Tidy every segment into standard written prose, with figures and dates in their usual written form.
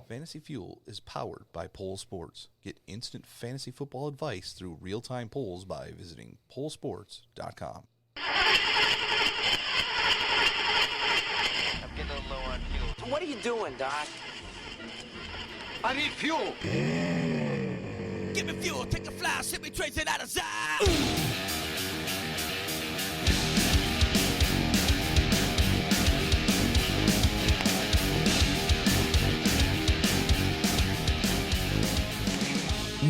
Fantasy Fuel is powered by Pole Sports. Get instant fantasy football advice through real-time polls by visiting polesports.com. I'm getting a little low on fuel. What are you doing, Doc? I need fuel. Give me fuel, take a fly, ship me trace it out of sight.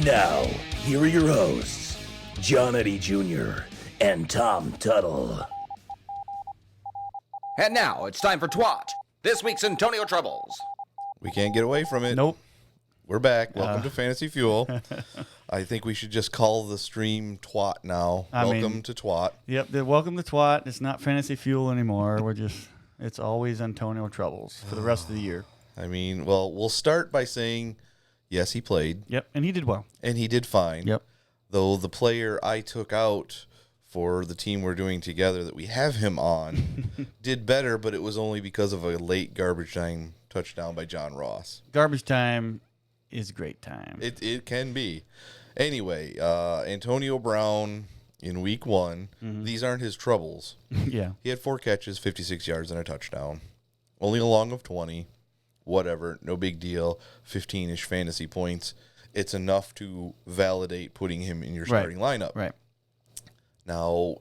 Now, here are your hosts, John Eddie Jr. and Tom Tuttle. And now it's time for Twat, this week's Antonio Troubles. We can't get away from it. Nope. We're back. Welcome to Fantasy Fuel. I think we should just call the stream Twat now. Welcome to Twat. Yep. Welcome to Twat. It's not Fantasy Fuel anymore. It's always Antonio Troubles for the rest of the year. I mean, well, we'll start by saying, yes, he played. Yep. And he did well. And he did fine. Yep. Though the player I took out for the team we're doing together that we have him on did better, but it was only because of a late garbage time touchdown by John Ross. Garbage time is great time. It can be. Anyway, Antonio Brown in week 1, these aren't his troubles. Yeah. He had 4 catches, 56 yards, and a touchdown. Only a long of 20. Whatever, no big deal. 15-ish fantasy points. It's enough to validate putting him in your starting lineup. Right. Now,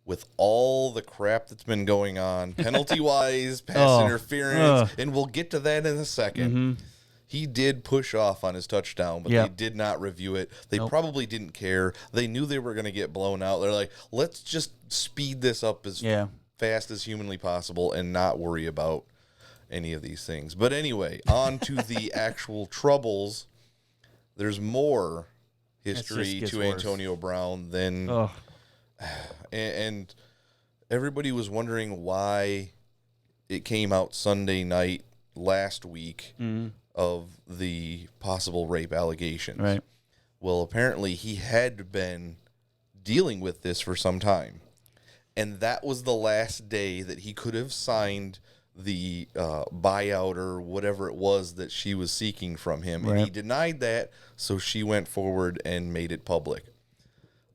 with all the crap that's been going on, penalty-wise, pass interference, and we'll get to that in a second, he did push off on his touchdown, but they did not review it. They probably didn't care. They knew they were going to get blown out. They're like, let's just speed this up as fast as humanly possible and not worry about any of these things. But anyway, on to the actual troubles. There's more history to Antonio Brown than... And everybody was wondering why it came out Sunday night last week of the possible rape allegations. Right. Well, apparently he had been dealing with this for some time. And that was the last day that he could have signed the buyout or whatever it was that she was seeking from him. Right. And he denied that, so she went forward and made it public.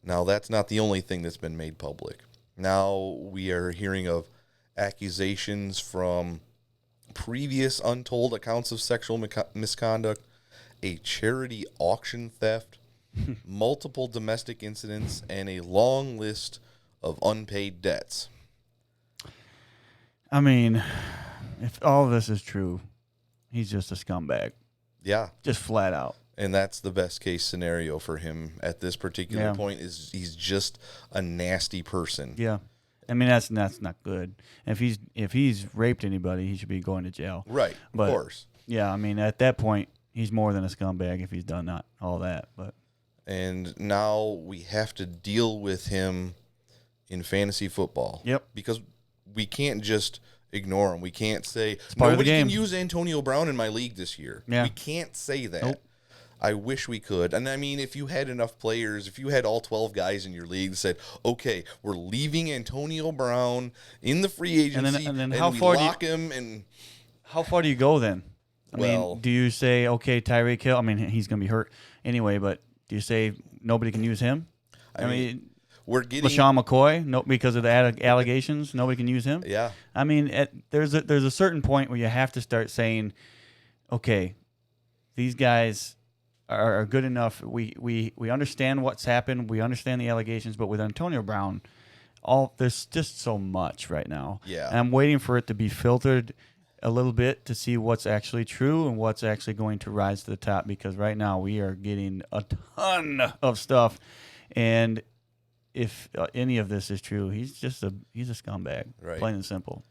Now, that's not the only thing that's been made public. Now we are hearing of accusations from previous untold accounts of sexual misconduct, a charity auction theft, multiple domestic incidents, and a long list of unpaid debts. I mean, if all of this is true, he's just a scumbag. Yeah. Just flat out. And that's the best case scenario for him at this particular point is he's just a nasty person. Yeah. I mean, that's not good. If he's raped anybody, he should be going to jail. Right, of course. Yeah, I mean, at that point, he's more than a scumbag if he's done all that. And now we have to deal with him in fantasy football. Yep. Because we can't just ignore him. We can't say, part of the nobody game. can use Antonio Brown in my league this year. Yeah. We can't say that. Nope. I wish we could. And I mean, if you had enough players, if you had all 12 guys in your league that said, okay, we're leaving Antonio Brown in the free agency and then how far lock him. And how far do you go then? I mean, do you say, okay, Tyreek Hill, I mean, he's going to be hurt anyway, but do you say nobody can use him? I mean we're getting LaShawn McCoy, because of the allegations, nobody can use him? Yeah. I mean, there's a certain point where you have to start saying, okay, these guys are good enough. We understand what's happened. We understand the allegations, but with Antonio Brown, there's just so much right now. Yeah. And I'm waiting for it to be filtered a little bit to see what's actually true and what's actually going to rise to the top, because right now we are getting a ton of stuff. And if any of this is true, he's a scumbag, right. Plain and simple.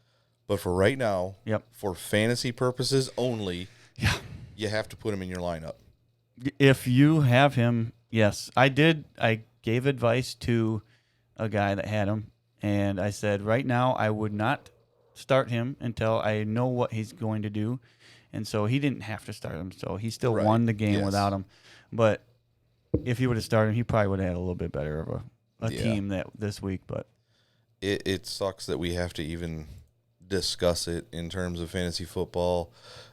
But for right now, for fantasy purposes only, you have to put him in your lineup. If you have him, yes. I did. I gave advice to a guy that had him, and I said, right now I would not start him until I know what he's going to do. And so he didn't have to start him, so he still won the game without him. But if he would have started him, he probably would have had a little bit better of a team this week. But it sucks that we have to even discuss it in terms of fantasy football.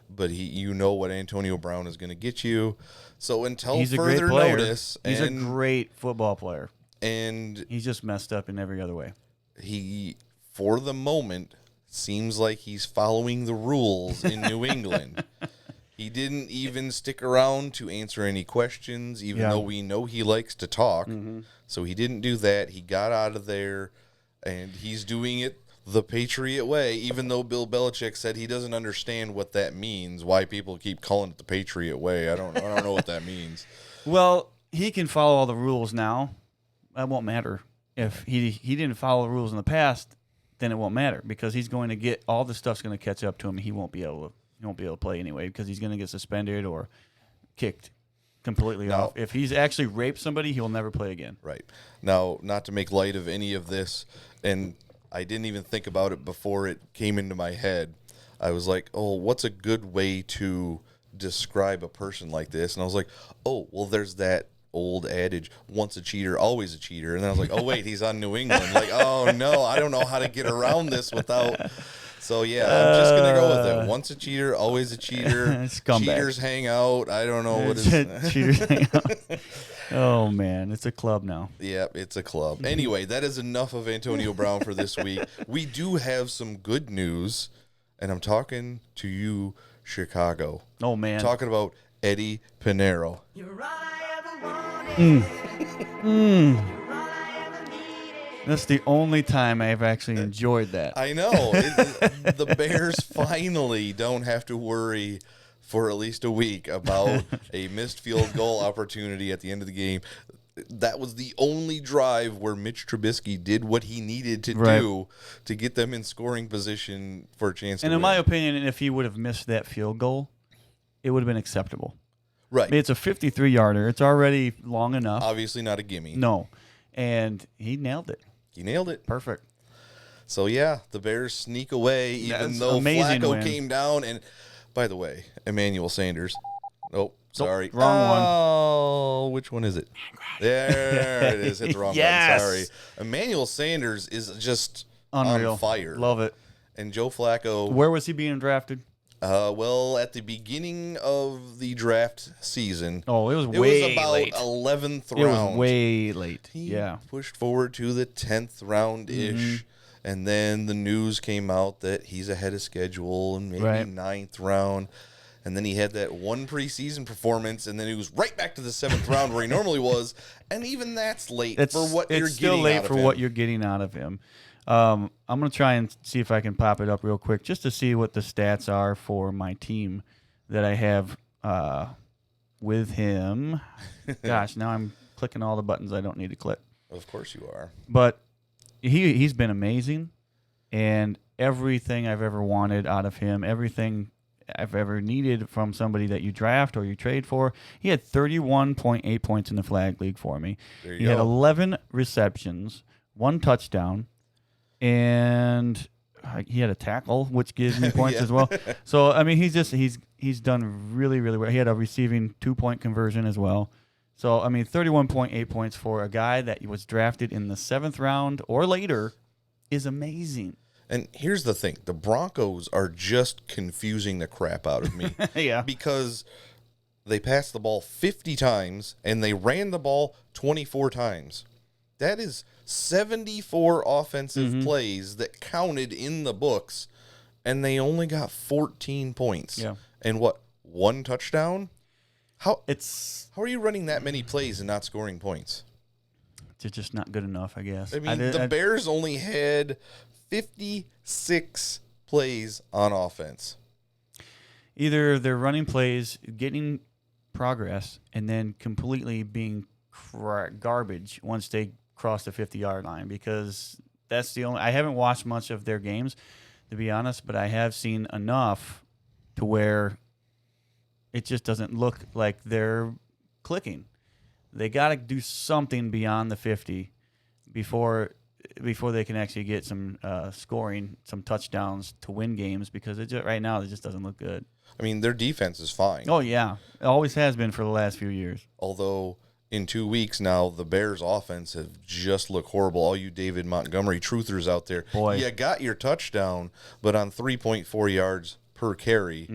but you know what Antonio Brown is going to get you. So until He's a further great player. notice, He's a great football player. And he's just messed up in every other way. He, for the moment, seems like he's following the rules in New England. He didn't even stick around to answer any questions, even though we know he likes to talk. So he didn't do that. He got out of there, and he's doing it the Patriot way, even though Bill Belichick said he doesn't understand what that means, why people keep calling it the Patriot way. I don't know what that means. Well, he can follow all the rules now. That won't matter. If he didn't follow the rules in the past, then it won't matter because he's going to get all the stuff's going to catch up to him. He won't be able to play anyway because he's going to get suspended or kicked completely off. If he's actually raped somebody, he'll never play again. Right. Now, not to make light of any of this, and I didn't even think about it before it came into my head. I was like, oh, what's a good way to describe a person like this? And I was like, oh, well, there's that old adage, once a cheater, always a cheater. And then I was like, oh, wait, he's on New England. Like, oh, no, I don't know how to get around this without. So, yeah, I'm just going to go with it. Once a cheater, always a cheater. Scumbag. Cheaters hang out. I don't know what is. Cheaters hang out. Oh, man, it's a club now. Yeah, it's a club. Anyway, that is enough of Antonio Brown for this week. We do have some good news, and I'm talking to you, Chicago. Oh, man. Talking about Eddie Pinheiro. That's the only time I've actually enjoyed that. I know. The Bears finally don't have to worry for at least a week about a missed field goal opportunity at the end of the game. That was the only drive where Mitch Trubisky did what he needed to do to get them in scoring position for a chance to win. And in my opinion, if he would have missed that field goal, it would have been acceptable. Right. I mean, it's a 53-yarder. It's already long enough. Obviously not a gimme. No. And he nailed it. He nailed it. Perfect. So, yeah, the Bears sneak away, even though Flacco came down. And, by the way, Emmanuel Sanders. Oh, sorry. Wrong one. Oh, which one is it? There it is. Hit the wrong button. Sorry. Emmanuel Sanders is just unreal. On fire. Love it. And Joe Flacco. Where was he being drafted? Well, at the beginning of the draft season. Oh, it was about late. 11th round. It was way late. He pushed forward to the 10th round-ish. And then the news came out that he's ahead of schedule and maybe 9th round. And then he had that one preseason performance, and then he was right back to the 7th round where he normally was. And even that's late for what you're getting out of him. It's still late for what you're getting out of him. I'm going to try and see if I can pop it up real quick just to see what the stats are for my team that I have with him. Gosh, now I'm clicking all the buttons I don't need to click. Of course you are. But he's been amazing, and everything I've ever wanted out of him, everything I've ever needed from somebody that you draft or you trade for. He had 31.8 points in the flag league for me. He had 11 receptions, 1 touchdown, and he had a tackle, which gives me points as well. So I mean, he's done really, really well. He had a receiving 2-point conversion as well. So I mean, 31.8 points for a guy that was drafted in the 7th round or later is amazing. And here's the thing: the Broncos are just confusing the crap out of me. Because they passed the ball 50 times and they ran the ball 24 times. That is 74 offensive plays that counted in the books, and they only got 14 points. Yeah. And what, 1 touchdown? How are you running that many plays and not scoring points? It's just not good enough, I guess. I mean, the Bears only had 56 plays on offense. Either they're running plays, getting progress, and then completely being garbage once they cross the 50-yard line, because that's the only. I haven't watched much of their games, to be honest, but I have seen enough to where it just doesn't look like they're clicking. They got to do something beyond the 50 before they can actually get some scoring, some touchdowns to win games, because right now it just doesn't look good. I mean, their defense is fine. Oh, yeah. It always has been for the last few years. Although in 2 weeks now, the Bears' offense have just looked horrible. All you David Montgomery truthers out there, Boy. You got your touchdown, but on 3.4 yards per carry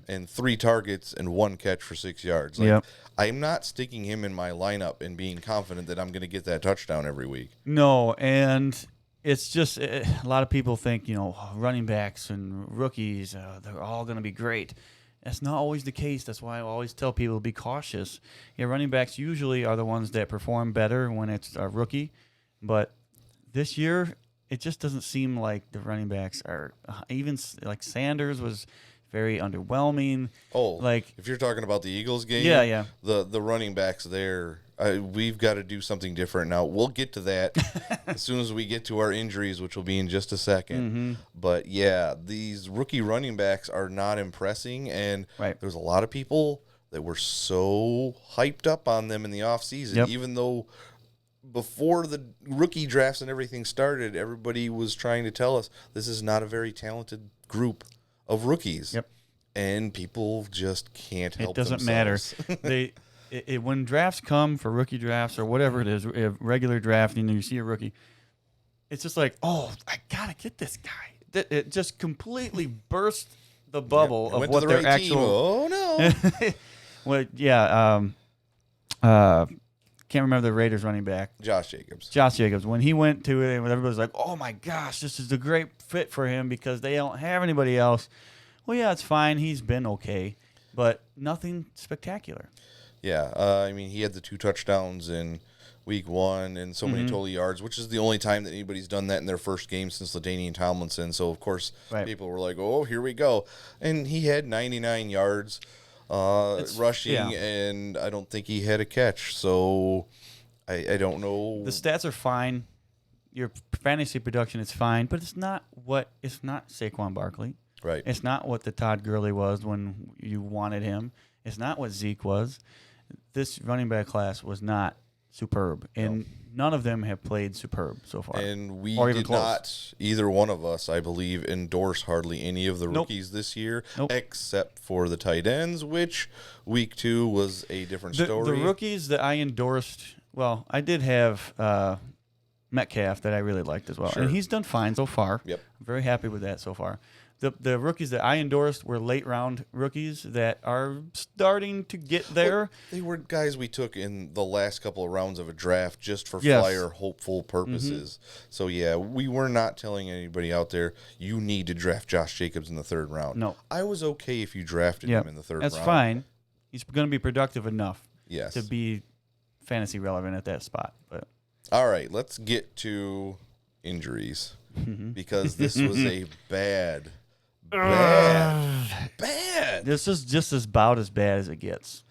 and 3 targets and 1 catch for 6 yards. Like, Yep. I'm not sticking him in my lineup and being confident that I'm going to get that touchdown every week. No, and it's just a lot of people think, running backs and rookies, they're all going to be great. That's not always the case. That's why I always tell people to be cautious. Yeah, running backs usually are the ones that perform better when it's a rookie, but this year it just doesn't seem like the running backs are even like Sanders was very underwhelming. Oh, like if you're talking about the Eagles game, yeah. the running backs there, we've got to do something different now. We'll get to that as soon as we get to our injuries, which will be in just a second. But yeah, these rookie running backs are not impressing, and there's a lot of people that were so hyped up on them in the offseason, even though before the rookie drafts and everything started, everybody was trying to tell us this is not a very talented group of rookies. And people just can't help themselves. It doesn't matter. When drafts come for rookie drafts or whatever it is, regular drafting, and you see a rookie, it's just like, oh, I got to get this guy. It just completely burst the bubble of what their actual... Oh, no. Well, can't remember the Raiders running back. Josh Jacobs. When he went to it, everybody's like, oh, my gosh, this is a great fit for him because they don't have anybody else. Well, yeah, it's fine. He's been okay, but nothing spectacular. Yeah, I mean, he had the 2 touchdowns in week 1 and so many total yards, which is the only time that anybody's done that in their first game since LaDainian Tomlinson. So, of course, people were like, oh, here we go. And he had 99 yards rushing, and I don't think he had a catch. So, I don't know. The stats are fine. Your fantasy production is fine, but it's not Saquon Barkley. Right. It's not what the Todd Gurley was when you wanted him. It's not what Zeke was. This running back class was not superb, and none of them have played superb so far. And we did not, either one of us, I believe, endorse hardly any of the rookies this year, except for the tight ends, which week 2 was a different story. The rookies that I endorsed, well, I did have Metcalf that I really liked as well, and he's done fine so far. Yep. I'm very happy with that so far. The rookies that I endorsed were late-round rookies that are starting to get there. Well, they were guys we took in the last couple of rounds of a draft just for flyer hopeful purposes. So, yeah, we were not telling anybody out there, you need to draft Josh Jacobs in the 3rd round. No. I was okay if you drafted him in the 3rd round. That's fine. He's going to be productive enough yes. to be fantasy relevant at that spot. But all right, let's get to injuries because this was a bad. This is just about as bad as it gets,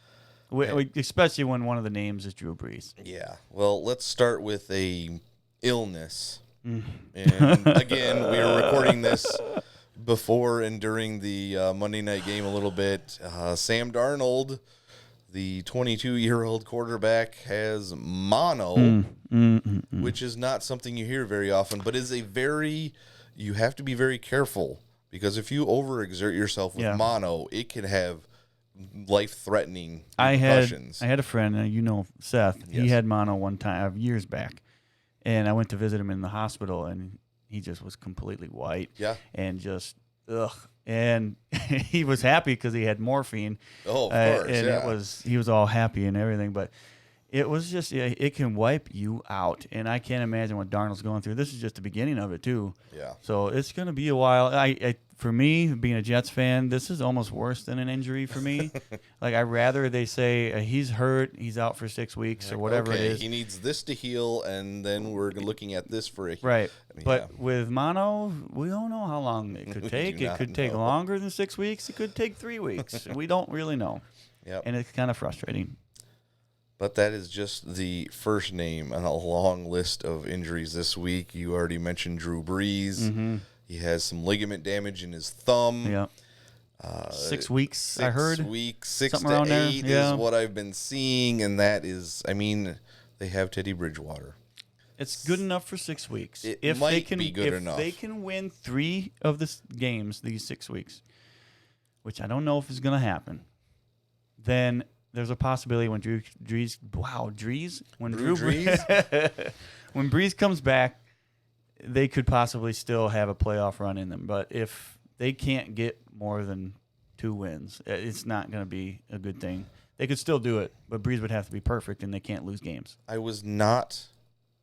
especially when one of the names is Drew Brees. Yeah. Well, let's start with a illness. And again, we are recording this before and during the Monday night game a little bit. Sam Darnold, the 22-year-old quarterback, has mono, which is not something you hear very often, but is you have to be very careful. Because if you overexert yourself with mono, it can have life-threatening repercussions. I had a friend, Seth. Yes. He had mono one time years back, and I went to visit him in the hospital, and he just was completely white. Yeah, and just ugh. And he was happy because he had morphine. Oh, of course, and he was all happy and everything, but. It was just, it can wipe you out. And I can't imagine what Darnold's going through. This is just the beginning of it, too. Yeah. So it's going to be a while. For me, being a Jets fan, this is almost worse than an injury for me. I'd rather they say he's hurt, he's out for 6 weeks or whatever it is. He needs this to heal, and then we're looking at this for a right. But with mono, we don't know how long it could take. It could take longer than 6 weeks. It could take 3 weeks. We don't really know. Yep. And it's kind of frustrating. But that is just the first name on a long list of injuries this week. You already mentioned Drew Brees. Mm-hmm. He has some ligament damage in his thumb. Yeah. 6 weeks, I heard. 6 weeks, 6 something to 8 is what I've been seeing. And that is, they have Teddy Bridgewater. It's good enough for 6 weeks. It might be good enough. If they can win 3 of the games these 6 weeks, which I don't know if is going to happen, then there's a possibility when Drew Brees when Brees comes back, they could possibly still have a playoff run in them. But if they can't get more than 2 wins. It's not going to be a good thing. They could still do it, but Breeze would have to be perfect, and they can't lose games. I was not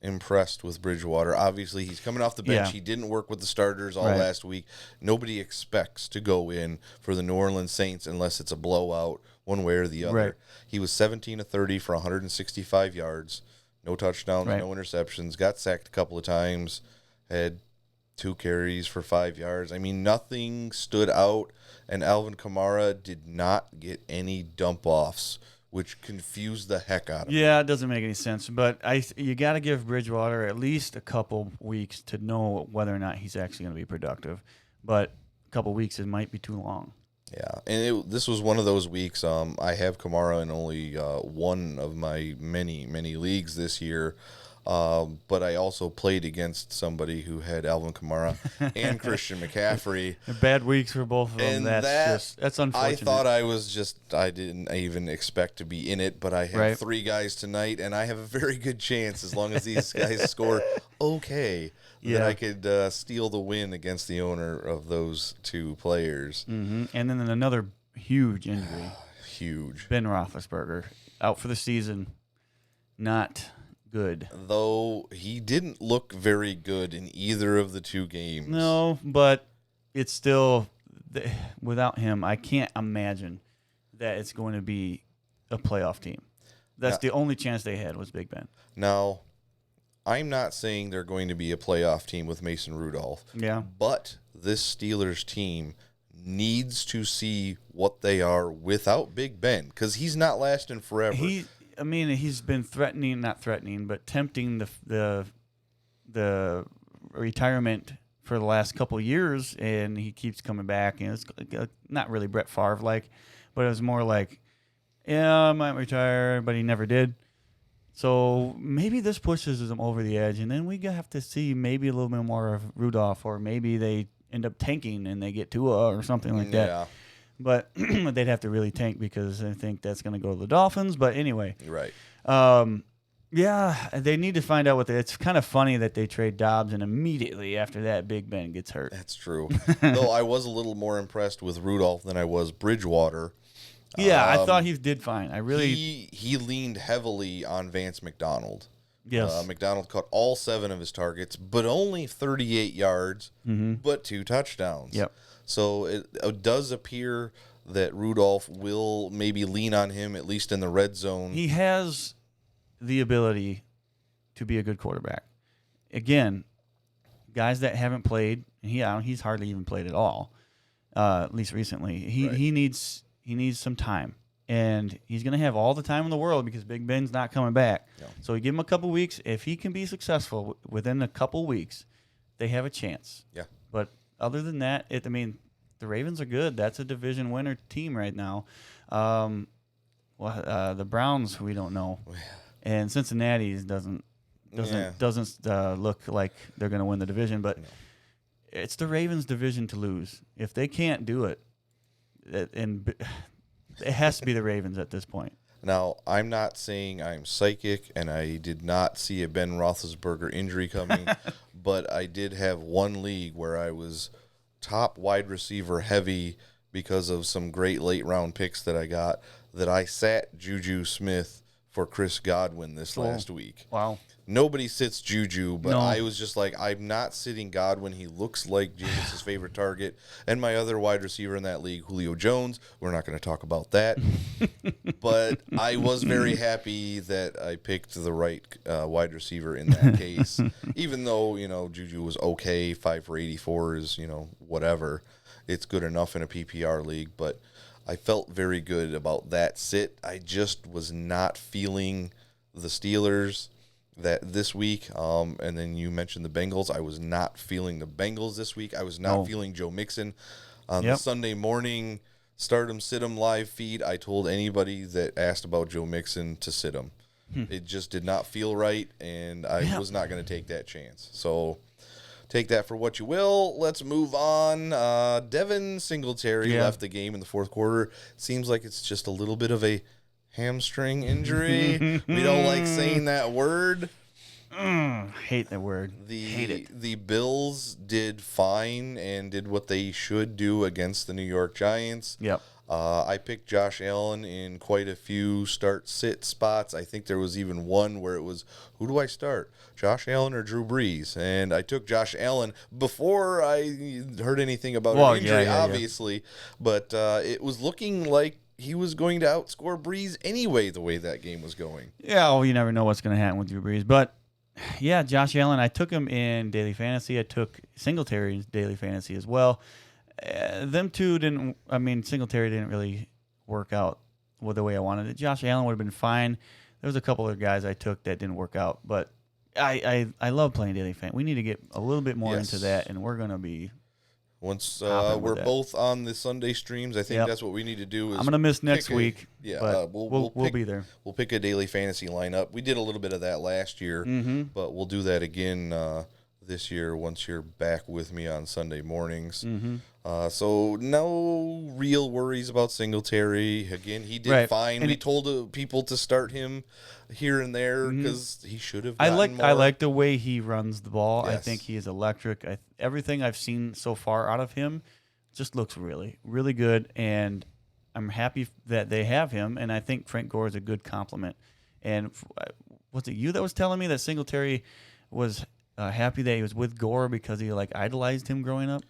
impressed with Bridgewater. Obviously, he's coming off the bench. Yeah. He didn't work with the starters all Right. last week. Nobody expects to go in for the New Orleans Saints unless it's a blowout one way or the other. Right. He was 17 of 30 for 165 yards, no touchdowns, Right. no interceptions, got sacked a couple of times, had 2 carries for 5 yards. I mean, nothing stood out, and Alvin Kamara did not get any dump-offs, which confused the heck out of me. Yeah, it doesn't make any sense. But you got to give Bridgewater at least a couple weeks to know whether or not he's actually going to be productive. But a couple weeks, it might be too long. Yeah, and this was one of those weeks. I have Kamara in only one of my many leagues this year, but I also played against somebody who had Alvin Kamara and Christian McCaffrey. Bad weeks for both of them. And That's unfortunate. I thought I didn't even expect to be in it, but I have Right. 3 guys tonight, and I have a very good chance as long as these guys score okay. That Yeah. I could steal the win against the owner of those 2 players. And then another huge injury. Huge. Ben Roethlisberger out for the season. Not good. Though he didn't look very good in either of the 2 games. No, but it's still without him. I can't imagine that it's going to be a playoff team. That's the only chance they had was Big Ben. Now, I'm not saying they're going to be a playoff team with Mason Rudolph. Yeah. But this Steelers team needs to see what they are without Big Ben, because he's not lasting forever. He's been not threatening, but tempting the retirement for the last couple of years, and he keeps coming back. And it's not really Brett Favre like, but it was more like, yeah, I might retire, but he never did. So maybe this pushes them over the edge, and then we have to see maybe a little bit more of Rudolph, or maybe they end up tanking and they get Tua or something like that. Yeah. But they'd have to really tank because I think that's going to go to the Dolphins. But anyway, Right. yeah, they need to find out it's kind of funny that they trade Dobbs, and immediately after that, Big Ben gets hurt. That's true. Though I was a little more impressed with Rudolph than I was Bridgewater. Yeah, I thought he did fine. I really, He leaned heavily on Vance McDonald. yes, McDonald caught all 7 of his targets, but only 38 yards, but 2 touchdowns. Yep. So it does appear that Rudolph will maybe lean on him, at least in the red zone. he has the ability to be a good quarterback. Again, guys that haven't played, and he's hardly even played at all, at least recently. He needs some time, and he's going to have all the time in the world because Big Ben's not coming back. No. So you give him a couple weeks. If he can be successful within a couple weeks, they have a chance. Yeah. But other than that, the Ravens are good. That's a division winner team right now. The Browns, we don't know, and Cincinnati doesn't look like they're going to win the division. But it's the Ravens' division to lose. If they can't do it, and it has to be the Ravens at this point. Now, I'm not saying I'm psychic, and I did not see a Ben Roethlisberger injury coming, but I did have one league where I was top wide receiver heavy because of some great late round picks that I got, that I sat Juju Smith for Chris Godwin this last week. Wow. Nobody sits Juju, but No. I was just like, I'm not sitting Godwin. He looks like Jameis's favorite target. And my other wide receiver in that league, Julio Jones. We're not going to talk about that. But I was very happy that I picked the right wide receiver in that case. Even though, Juju was okay. 5 for 84 is, whatever. It's good enough in a PPR league. But I felt very good about that sit. I just was not feeling the Steelers that this week, and then you mentioned the Bengals. I was not feeling the Bengals this week. I was not feeling Joe Mixon. On the Sunday morning start him, sit him live feed, I told anybody that asked about Joe Mixon to sit him. It just did not feel right, and I was not going to take that chance. So take that for what you will. Let's move on. Devin Singletary left the game in the fourth quarter. Seems like it's just a little bit of a hamstring injury. We don't like saying that word. Hate that word. Hate it. The Bills did fine and did what they should do against the New York Giants. Yep. I picked Josh Allen in quite a few start-sit spots. I think there was even one where it was, who do I start, Josh Allen or Drew Brees? And I took Josh Allen before I heard anything about an injury, obviously. But it was looking like he was going to outscore Brees anyway, the way that game was going. Yeah, well, you never know what's going to happen with Drew Brees. But, yeah, Josh Allen, I took him in daily fantasy. I took Singletary in daily fantasy as well. Them two didn't. I mean, Singletary didn't really work out the way I wanted it. Josh Allen would have been fine. There was a couple of guys I took that didn't work out, but I love playing daily fan. We need to get a little bit more into that, and we're gonna be once we're both on the Sunday streams. I think that's what we need to do. Is I'm gonna miss next week. Yeah, we'll be there. We'll pick a daily fantasy lineup. We did a little bit of that last year, but we'll do that again this year once you're back with me on Sunday mornings. So no real worries about Singletary. Again, he did fine. And we told people to start him here and there because he should have. I like the way he runs the ball. Yes. I think he is electric. Everything I've seen so far out of him just looks really, really good, and I'm happy that they have him. And I think Frank Gore is a good compliment. And was it you that was telling me that Singletary was happy that he was with Gore because he idolized him growing up?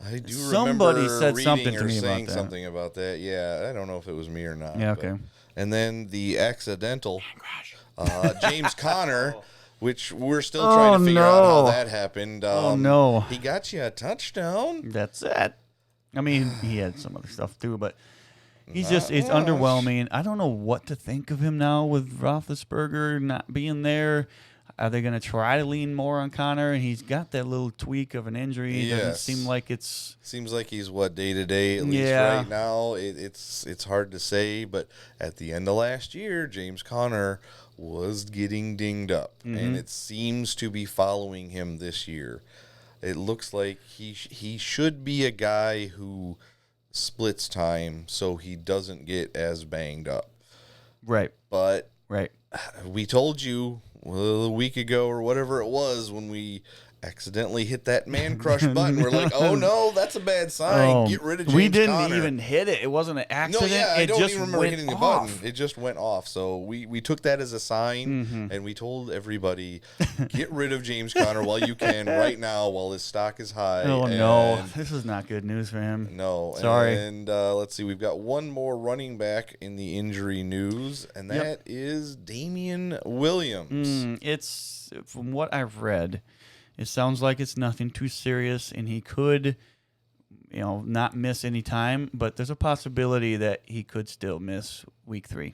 I do Somebody remember said reading something to or me saying about that. something about that. Yeah, I don't know if it was me or not. Yeah, okay. And then the accidental James Conner, which we're still trying to figure out how that happened. He got you a touchdown. That's it. I mean, he had some other stuff too, but it's underwhelming. I don't know what to think of him now with Roethlisberger not being there. Are they going to try to lean more on Connor? And he's got that little tweak of an injury. It doesn't seem like it's... Seems like he's, day to day, at least right now. It's hard to say, but at the end of last year, James Conner was getting dinged up, and it seems to be following him this year. It looks like he should be a guy who splits time so he doesn't get as banged up. Right. But we told you a week ago or whatever it was when we accidentally hit that man crush button. We're like, oh no, that's a bad sign. Get rid of James We didn't Conner. even hit it. It wasn't an accident. No, yeah, I it don't just even remember hitting the off. button. It just went off. So we took that as a sign, and we told everybody, get rid of James Conner while you can right now while his stock is high. Oh, no. This is not good news for him. No. Sorry. And let's see. We've got one more running back in the injury news, and that is Damian Williams. It's, from what I've read, it sounds like it's nothing too serious, and he could, not miss any time, but there's a possibility that he could still miss week 3.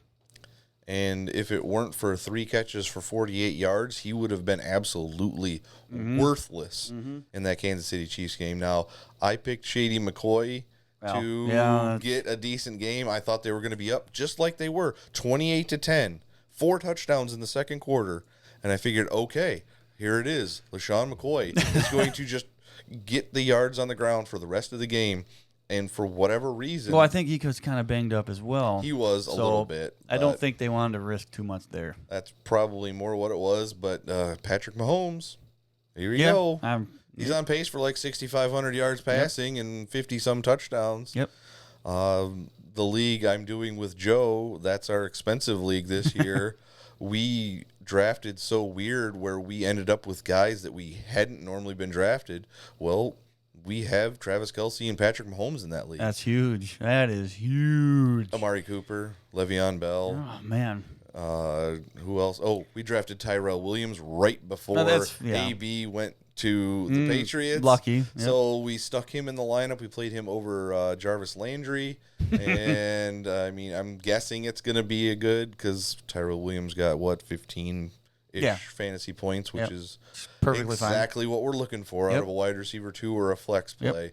And if it weren't for 3 catches for 48 yards, he would have been absolutely worthless in that Kansas City Chiefs game. Now, I picked Shady McCoy to get a decent game. I thought they were going to be up just like they were, 28-10, 4 touchdowns in the second quarter, and I figured, okay, here it is. LaShawn McCoy is going to just get the yards on the ground for the rest of the game. And for whatever reason... Well, I think he was kind of banged up as well. He was a little bit. I don't think they wanted to risk too much there. That's probably more what it was. But Patrick Mahomes, here we go. He's on pace for 6,500 yards passing and 50-some touchdowns. Yep. The league I'm doing with Joe, that's our expensive league this year. We drafted so weird where we ended up with guys that we hadn't normally been drafted. Well, we have Travis Kelce and Patrick Mahomes in that league. That's huge. That is huge. Amari Cooper, Le'Veon Bell. Oh, man. Who else? Oh, we drafted Tyrell Williams right before AB went to the Patriots. Lucky. Yep. So we stuck him in the lineup. We played him over Jarvis Landry. And, I'm guessing it's going to be a good because Tyrell Williams got, 15-ish fantasy points, which is perfectly exactly what we're looking for out of a wide receiver 2 or a flex play.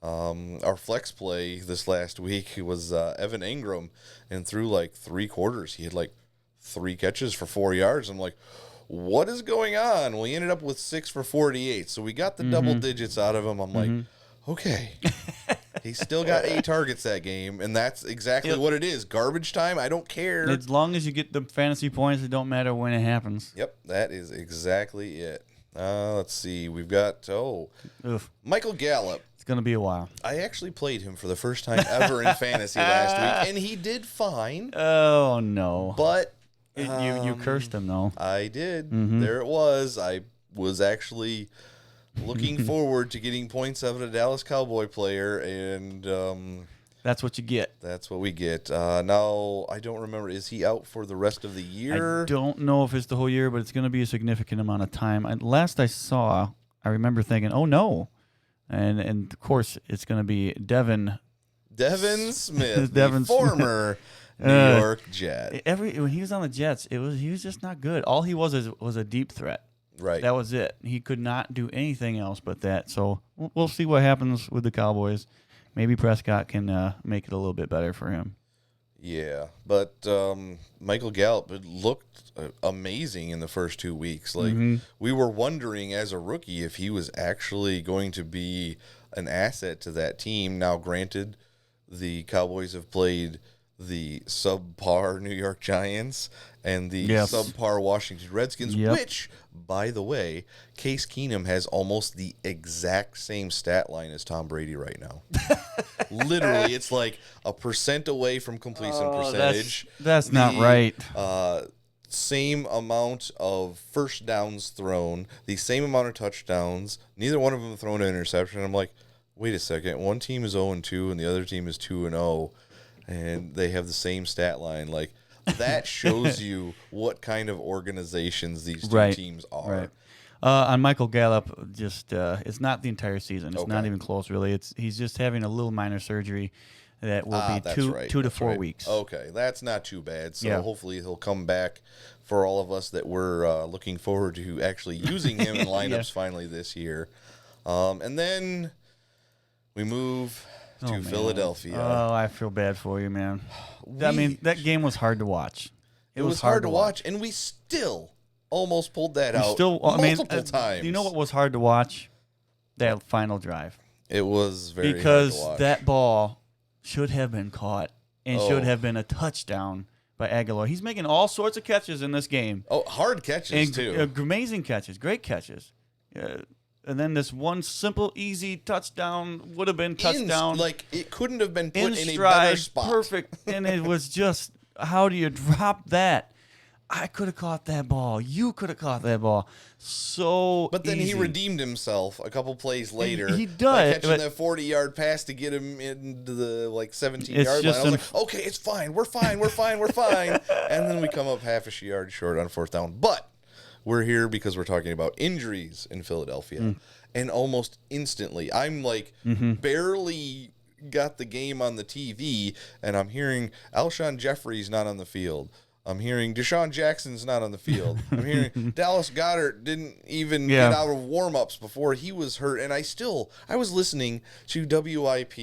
Our flex play this last week was Evan Ingram, and through 3 quarters, he had 3 catches for 4 yards. I'm like, what is going on? Well, he ended up with 6 for 48, so we got the double digits out of him. I'm like, okay, He still got 8 targets that game, and that's exactly what it is. Garbage time, I don't care. As long as you get the fantasy points, it don't matter when it happens. Yep, that is exactly it. Let's see. We've got, Oof. Michael Gallup. It's going to be a while. I actually played him for the first time ever in fantasy last week, and he did fine. Oh, no. But You cursed him, though. I did. Mm-hmm. There it was. I was actually looking forward to getting points out of a Dallas Cowboy player, and that's what you get. that's what we get. Now, I don't remember. Is he out for the rest of the year? I don't know if it's the whole year, but it's going to be a significant amount of time. Last I saw, I remember thinking, oh, no. And of course, it's going to be Devin Smith, Devin the former New York Jet. When he was on the Jets, he was just not good. All he was a deep threat. Right. That was it. He could not do anything else but that. So we'll see what happens with the Cowboys. Maybe Prescott can make it a little bit better for him. Yeah, but Michael Gallup looked amazing in the first 2 weeks. Like we were wondering as a rookie if he was actually going to be an asset to that team. Now, granted, the Cowboys have played the subpar New York Giants and the subpar Washington Redskins, which, by the way, Case Keenum has almost the exact same stat line as Tom Brady right now. Literally, it's like 1% away from completion percentage. That's not right. Same amount of first downs thrown, the same amount of touchdowns. Neither one of them thrown an interception. I'm like, wait a second. One team is 0-2 and the other team is 2-0, and they have the same stat line. Like, that shows you what kind of organizations these two teams are. Right. On Michael Gallup, just it's not the entire season. It's not even close, really. He's just having a little minor surgery that will be 2 to 4 weeks. Okay, that's not too bad. So hopefully he'll come back for all of us that were looking forward to actually using him in lineups finally this year. And then we move to Philadelphia. Oh, I feel bad for you, man. I mean, that game was hard to watch. It was hard to watch, and we still almost pulled that out multiple times. Do you know what was hard to watch? That final drive. It was very hard because to watch. that ball should have been caught and should have been a touchdown by Aguilar. He's making all sorts of catches in this game. Oh, hard catches, too. Amazing catches, great catches. And then this one simple, easy touchdown would have been touchdown. It couldn't have been put in a stride, better spot. Perfect. And it was just, how do you drop that? I could have caught that ball. You could have caught that ball. So But then easy. he redeemed himself a couple plays later. He does. By catching that 40-yard pass to get him into the 17-yard line. I was like, okay, it's fine. We're fine. And then we come up half a yard short on fourth down. But we're here because we're talking about injuries in Philadelphia. And almost instantly, I'm barely got the game on the TV, and I'm hearing Alshon Jeffrey's not on the field. I'm hearing Deshaun Jackson's not on the field. I'm hearing Dallas Goedert didn't even get out of warm-ups before he was hurt. And I was listening to WIP,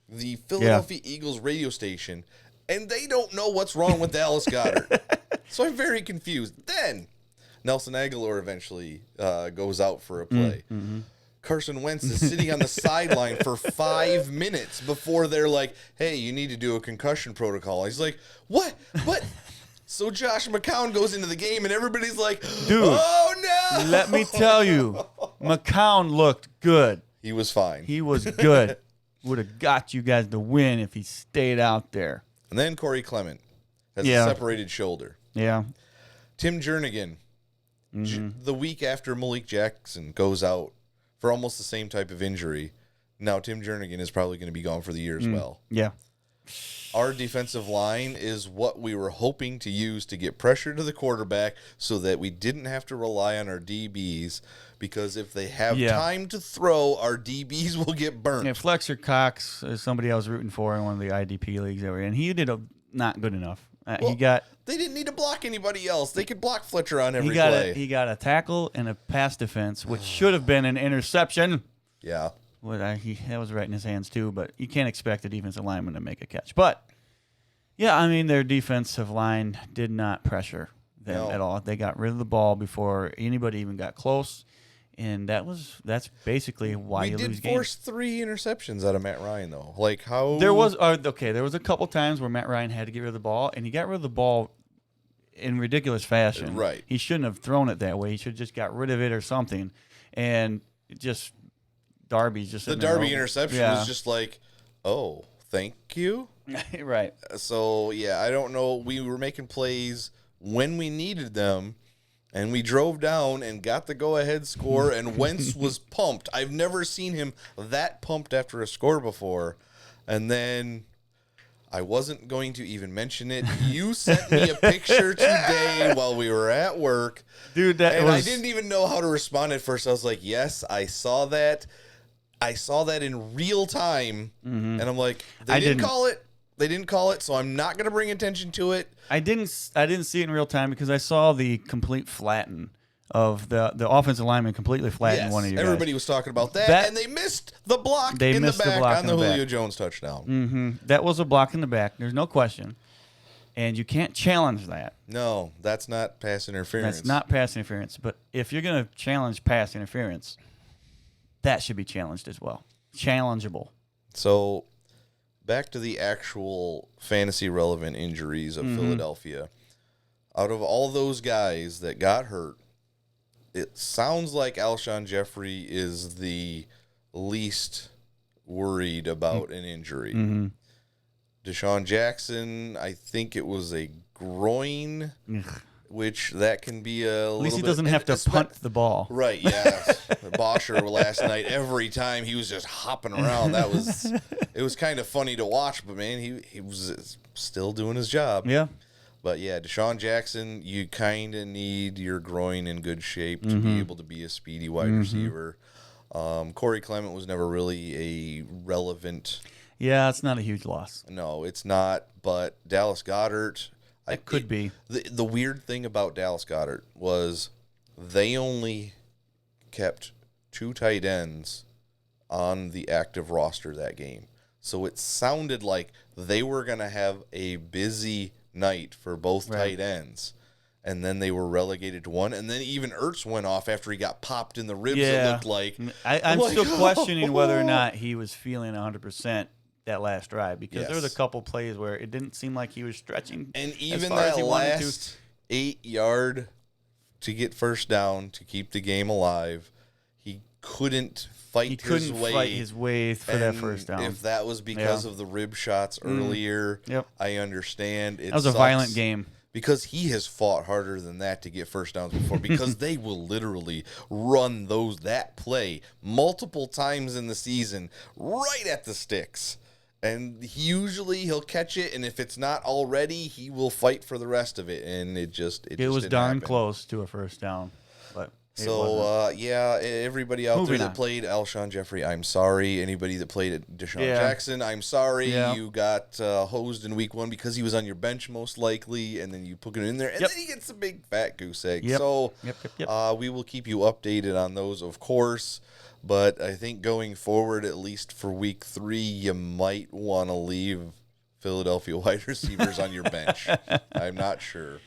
the Philadelphia Eagles radio station, and they don't know what's wrong with Dallas Goedert. So I'm very confused. Then Nelson Aguilar eventually goes out for a play. Carson Wentz is sitting on the sideline for 5 minutes before they're like, hey, you need to do a concussion protocol. He's like, what? So Josh McCown goes into the game, and everybody's like, dude, oh, no. Let me tell you, McCown looked good. He was fine. He was good. Would have got you guys the win if he stayed out there. And then Corey Clement has a separated shoulder. Yeah. Tim Jernigan, the week after Malik Jackson goes out for almost the same type of injury, now Tim Jernigan is probably going to be gone for the year as well. Yeah. Our defensive line is what we were hoping to use to get pressure to the quarterback so that we didn't have to rely on our DBs, because if they have time to throw, our DBs will get burnt. Yeah, Flexer Cox is somebody I was rooting for in one of the IDP leagues that we're in. He did not good enough. They didn't need to block anybody else. They could block Fletcher on every play. He got a tackle and a pass defense, which should have been an interception. Yeah. That was right in his hands, too, but you can't expect a defensive lineman to make a catch. But, yeah, I mean, their defensive line did not pressure them at all. They got rid of the ball before anybody even got close, And that's basically why we you did lose games. force 3 interceptions out of Matt Ryan, though. Like, how... There was a couple times where Matt Ryan had to get rid of the ball, and he got rid of the ball in ridiculous fashion. Right. He shouldn't have thrown it that way. He should have just got rid of it or something. And just Darby's just The sitting there, Darby interception was just like, oh, thank you? right. So, yeah, I don't know. We were making plays when we needed them, and we drove down and got the go-ahead score, and Wentz was pumped. I've never seen him that pumped after a score before. And then I wasn't going to even mention it. You sent me a picture today while we were at work. Dude, I didn't even know how to respond at first. I was like, yes, I saw that. I saw that in real time. And I'm like, they didn't call it. They didn't call it, so I'm not going to bring attention to it. I didn't see it in real time because I saw the complete flatten of the offensive lineman completely flatten one of you guys. Everybody was talking about that, and they missed the block in the back on the Julio Jones touchdown. Mm-hmm. That was a block in the back. There's no question. And you can't challenge that. No, that's not pass interference. That's not pass interference. But if you're going to challenge pass interference, that should be challenged as well. Challengeable. So, back to the actual fantasy-relevant injuries of Philadelphia. Out of all those guys that got hurt, it sounds like Alshon Jeffrey is the least worried about an injury. Deshaun Jackson, I think it was a groin, which that can be a little bit... At least he doesn't have to punt the ball. Right, yeah. Bosher last night, every time he was just hopping around. It was kind of funny to watch, but man, he was still doing his job. Yeah. But yeah, Deshaun Jackson, you kind of need your groin in good shape to be able to be a speedy wide receiver. Corey Clement was never really a relevant... Yeah, it's not a huge loss. No, it's not, but Dallas Goedert... It could be. The weird thing about Dallas Goedert was they only kept 2 tight ends on the active roster that game. So it sounded like they were going to have a busy night for both tight ends. And then they were relegated to 1. And then even Ertz went off after he got popped in the ribs, it looked like. I'm still questioning whether or not he was feeling 100% that last drive because there was a couple plays where it didn't seem like he was stretching. And even that last 8-yard to get first down to keep the game alive, he couldn't fight his way for that first down. If that was because of the rib shots earlier, I understand. That was a violent game. Because he has fought harder than that to get first downs before. Because they will literally run that play multiple times in the season right at the sticks. And usually he'll catch it, and if it's not already, he will fight for the rest of it. And it was darn happen. close to a first down. But everybody out there that played Alshon Jeffrey, I'm sorry. Anybody that played Deshaun Jackson, I'm sorry. Yeah. You got hosed in week 1 because he was on your bench most likely, and then you put him in there, and then he gets a big fat goose egg. So we will keep you updated on those, of course. But I think going forward, at least for week 3, you might want to leave Philadelphia wide receivers on your bench. I'm not sure.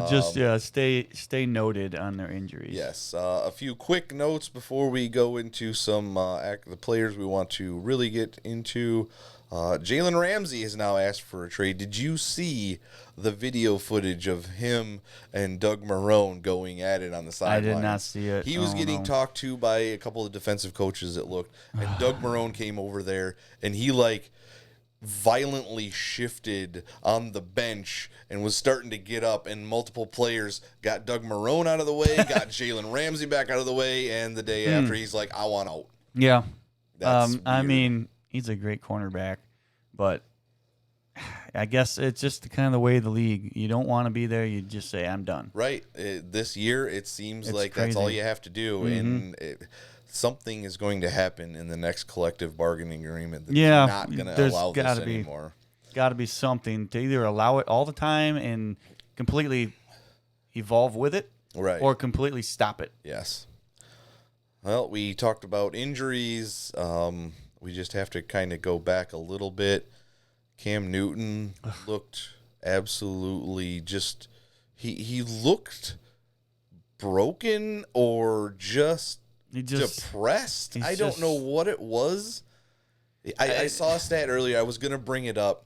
Just stay noted on their injuries. Yes. A few quick notes before we go into some the players we want to really get into. Jalen Ramsey has now asked for a trade. Did you see the video footage of him and Doug Marrone going at it on the sideline? I did not see it. He was getting talked to by a couple of defensive coaches, it looked, and Doug Marrone came over there, and he, violently shifted on the bench and was starting to get up, and multiple players got Doug Marrone out of the way, got Jalen Ramsey back out of the way, and the day after, he's like, I want out. Yeah. That's I mean, he's a great cornerback, but I guess it's just kind of the way of the league. You don't want to be there. You just say, I'm done. Right. This year, it seems like crazy. That's all you have to do. And something is going to happen in the next collective bargaining agreement that's not going to allow this anymore. Got to be something to either allow it all the time and completely evolve with it, or completely stop it. Yes. Well, we talked about injuries. We just have to kind of go back a little bit. Cam Newton looked absolutely he looked broken or just depressed. I don't know what it was. I saw a stat earlier. I was going to bring it up,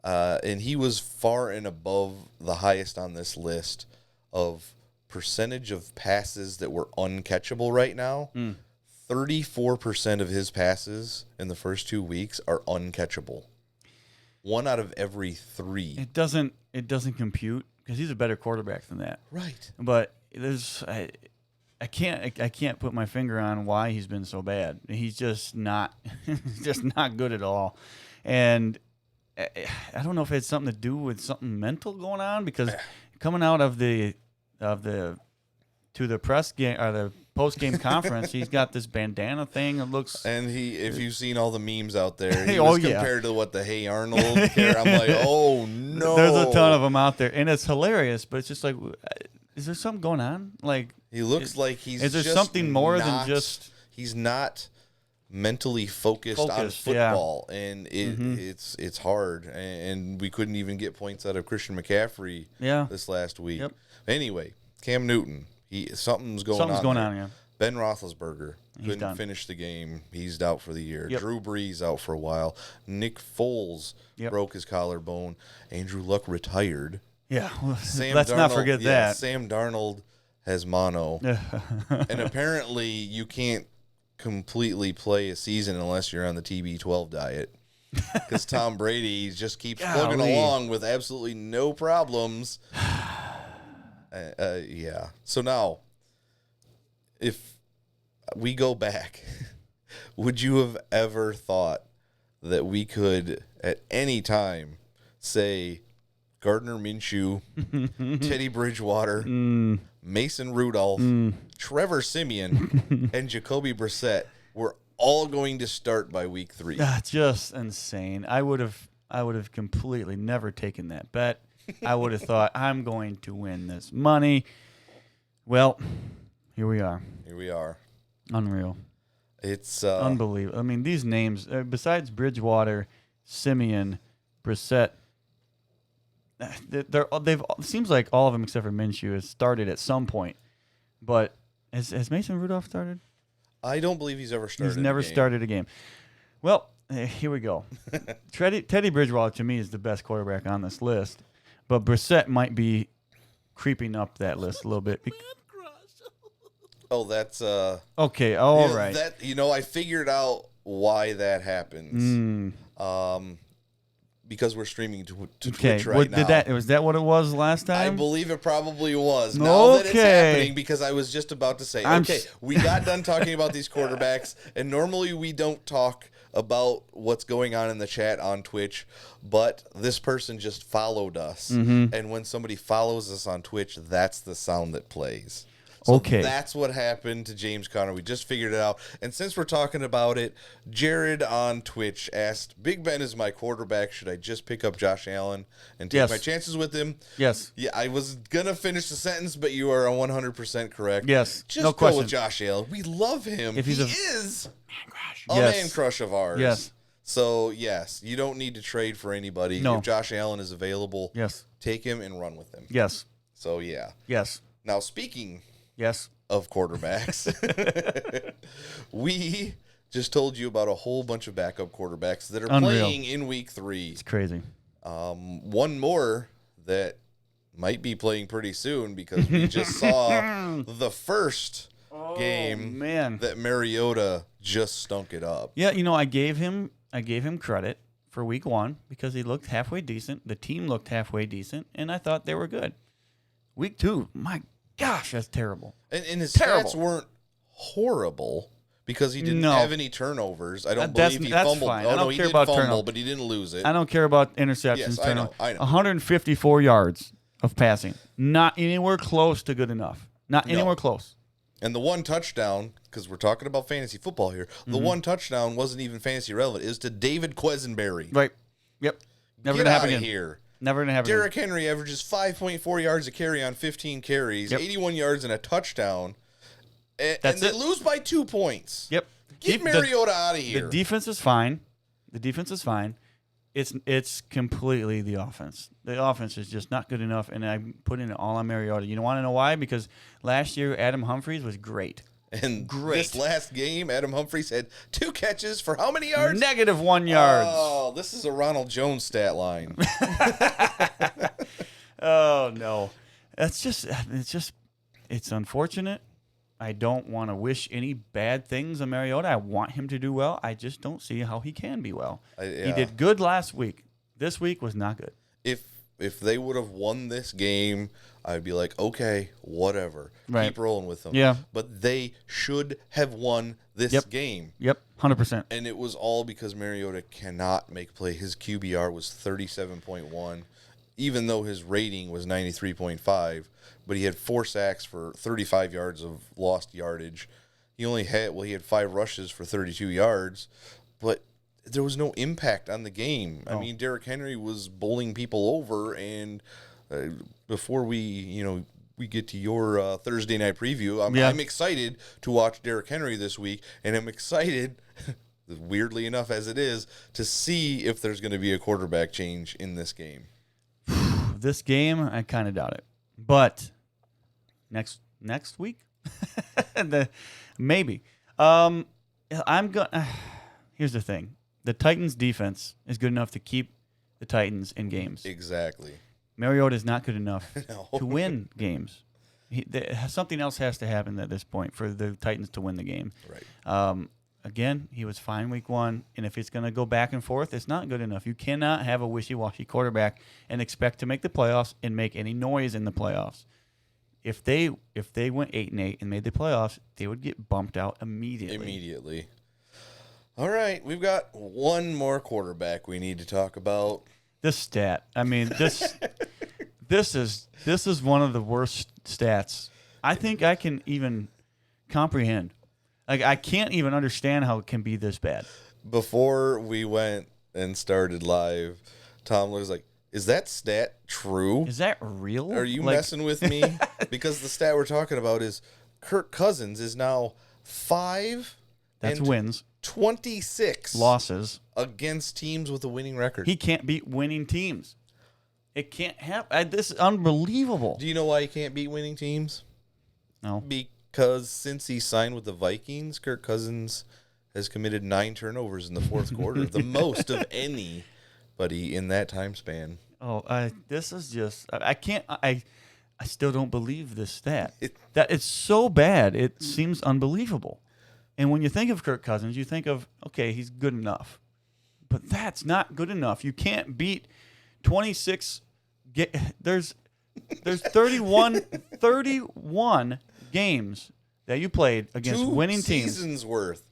and he was far and above the highest on this list of percentage of passes that were uncatchable right now. 34% of his passes in the first 2 weeks are uncatchable. 1 out of every 3. It doesn't compute because he's a better quarterback than that. Right. But I can't put my finger on why he's been so bad. He's just not good at all. And I don't know if it had something to do with something mental going on, because coming out of the press game or the post game conference, he's got this bandana thing that looks. And if you've seen all the memes out there, he was compared to what the Hey Arnold character. I'm like, oh no. There's a ton of them out there, and it's hilarious. But it's just like, is there something going on? Like, he looks like he's. Is there just something more than just? He's not mentally focused on football, and it's hard. And we couldn't even get points out of Christian McCaffrey this last week. Yep. Anyway, Cam Newton, something's going on. Yeah. Ben Roethlisberger couldn't finish the game. He's out for the year. Yep. Drew Brees out for a while. Nick Foles broke his collarbone. Andrew Luck retired. Yeah, let's not forget that. Sam Darnold has mono. And apparently you can't completely play a season unless you're on the TB12 diet. Because Tom Brady just keeps plugging along with absolutely no problems. Yeah. So now, if we go back, would you have ever thought that we could at any time say Gardner Minshew, Teddy Bridgewater, Mason Rudolph, Trevor Siemian, and Jacoby Brissett were all going to start by week 3? Just insane. I would have completely never taken that bet. I would have thought, I'm going to win this money. Well, here we are. Unreal. It's unbelievable. I mean, these names, besides Bridgewater, Simeon, Brissett, they've seems like all of them except for Minshew has started at some point. But has Mason Rudolph started? I don't believe he's ever started. He's never started a game. Well, here we go. Teddy Bridgewater to me is the best quarterback on this list, but Brissett might be creeping up that list a little bit. Oh, that's okay. All right. That I figured out why that happens. Because we're streaming to Twitch right now. Was that what it was last time? I believe it probably was. Now that it's happening, because I was just about to say, we got done talking about these quarterbacks, and normally we don't talk about what's going on in the chat on Twitch, but this person just followed us, and when somebody follows us on Twitch, that's the sound that plays. So that's what happened to James Conner. We just figured it out. And since we're talking about it, Jared on Twitch asked, Big Ben is my quarterback. Should I just pick up Josh Allen and take my chances with him? Yes. Yeah, I was going to finish the sentence, but you are 100% correct. Yes. Just go with Josh Allen. We love him. He is a man crush of ours. Yes. So, yes, you don't need to trade for anybody. No. If Josh Allen is available, take him and run with him. Yes. So, yeah. Yes. Now, speaking of quarterbacks, we just told you about a whole bunch of backup quarterbacks that are playing in week 3. It's crazy. One more that might be playing pretty soon, because we just saw the first game that Mariota just stunk it up. Yeah, I gave him credit for week 1 because he looked halfway decent. The team looked halfway decent, and I thought they were good. Week 2, my gosh, that's terrible. And his stats weren't horrible because he didn't have any turnovers. I don't believe he fumbled. Fine. Oh, no, he did fumble, but he didn't lose it. I don't care about interceptions. Yes, I know. 154 yards of passing. Not anywhere close to good enough. Not anywhere close. And the one touchdown, because we're talking about fantasy football here, the one touchdown wasn't even fantasy relevant. It was to David Quesenberry. Right. Yep. Never Get going to happen out of again. here. Never going to happen Derrick Henry averages 5.4 yards a carry on 15 carries, 81 yards and a touchdown. And they lose by 2 points. Yep. Get Mariota out of here. The defense is fine. It's completely the offense. The offense is just not good enough, and I'm putting it all on Mariota. You want to know why? Because last year Adam Humphries was great. And Great. this last game, Adam Humphries had 2 catches for how many yards? -1 yards. Oh, this is a Ronald Jones stat line. Oh no, it's unfortunate. I don't want to wish any bad things on Mariota. I want him to do well. I just don't see how he can be well. He did good last week. This week was not good. If they would have won this game, I'd be like, okay, whatever. Right. Keep rolling with them. Yeah. But they should have won this game. Yep, 100%. And it was all because Mariota cannot make play. His QBR was 37.1, even though his rating was 93.5. But he had 4 sacks for 35 yards of lost yardage. He had 5 rushes for 32 yards. But there was no impact on the game. I mean, Derrick Henry was bowling people over, and before we get to your Thursday night preview, I'm excited to watch Derrick Henry this week, and I'm excited, weirdly enough as it is, to see if there's going to be a quarterback change in this game. This game, I kind of doubt it, but next week, maybe. Here's the thing. The Titans' defense is good enough to keep the Titans in games. Exactly. Mariota is not good enough No. to win games. Something else has to happen at this point for the Titans to win the game. Right. Again, he was fine week 1, and if it's going to go back and forth, it's not good enough. You cannot have a wishy-washy quarterback and expect to make the playoffs and make any noise in the playoffs. If they went 8-8 and made the playoffs, they would get bumped out immediately. All right, we've got one more quarterback we need to talk about. This stat, I mean, this is one of the worst stats I think I can even comprehend. Like, I can't even understand how it can be this bad. Before we went and started live, Tom was like, "Is that stat true? Is that real? Are you messing with me?" Because the stat we're talking about is Kirk Cousins is now 5 That's and wins. 26 Losses against teams with a winning record. He can't beat winning teams. It can't happen. This is unbelievable. Do you know why he can't beat winning teams? No. Because since he signed with the Vikings, Kirk Cousins has committed 9 turnovers in the fourth quarter, the most of anybody in that time span. Oh, this is just. I can't. I still don't believe this stat. That it's so bad. It seems unbelievable. And when you think of Kirk Cousins, you think of, okay, he's good enough. But that's not good enough. You can't beat 26. There's 31 games that you played against winning teams. 2 seasons worth.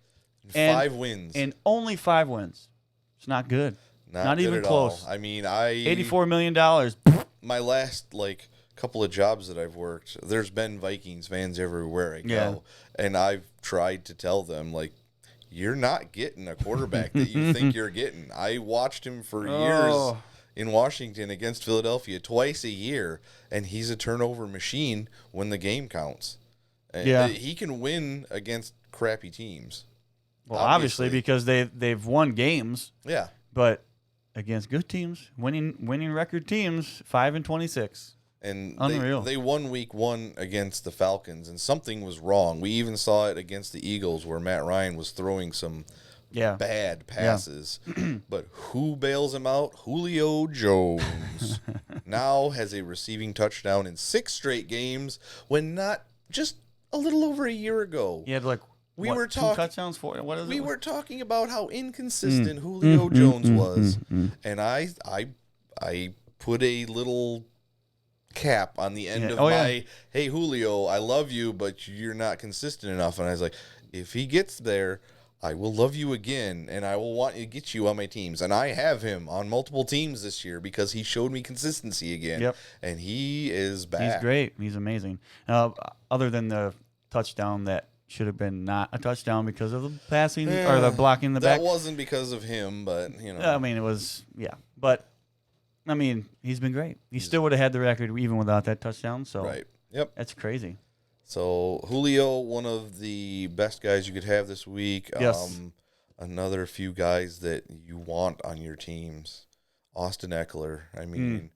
And 5 wins. And only 5 wins. It's not good. Not good even at close. All. I mean, $84 million. My last, couple of jobs that I've worked, there's been Vikings fans everywhere I go. Yeah. And I've tried to tell them, you're not getting a quarterback that you think you're getting. I watched him for years in Washington against Philadelphia twice a year, and he's a turnover machine when the game counts. Yeah. He can win against crappy teams. Well, obviously because they've won games. Yeah. But against good teams, winning record teams, 5-26. And unreal. They won week 1 against the Falcons, and something was wrong. We even saw it against the Eagles where Matt Ryan was throwing some bad passes. Yeah. But who bails him out? Julio Jones now has a receiving touchdown in 6 straight games when not just a little over a year ago. He had 2 touchdowns for it. What is it? We were talking about how inconsistent Julio Jones was, and I put a little cap on the end of my, hey, Julio, I love you, but you're not consistent enough. And I was like, if he gets there, I will love you again, and I will want to get you on my teams. And I have him on multiple teams this year because he showed me consistency again. Yep. And he is back. He's great. He's amazing. Other than the touchdown that should have been not a touchdown because of the passing or the blocking in the back. That wasn't because of him, but, I mean, it was, But, I mean, he's been great. He still would have had the record even without that touchdown. So right. Yep. That's crazy. So Julio, one of the best guys you could have this week. Yes. Another few guys that you want on your teams. Austin Eckler. I mean,